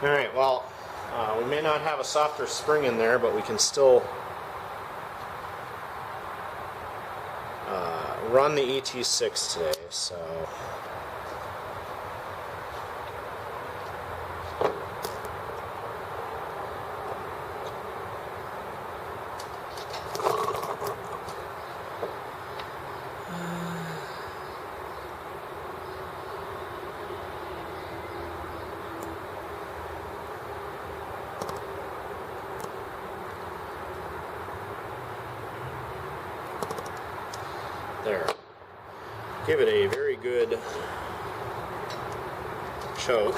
Alright, well, we may not have a softer spring in there, but we can still run the ET6 today, so... There. Give it a very good choke.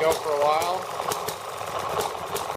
Go for a while.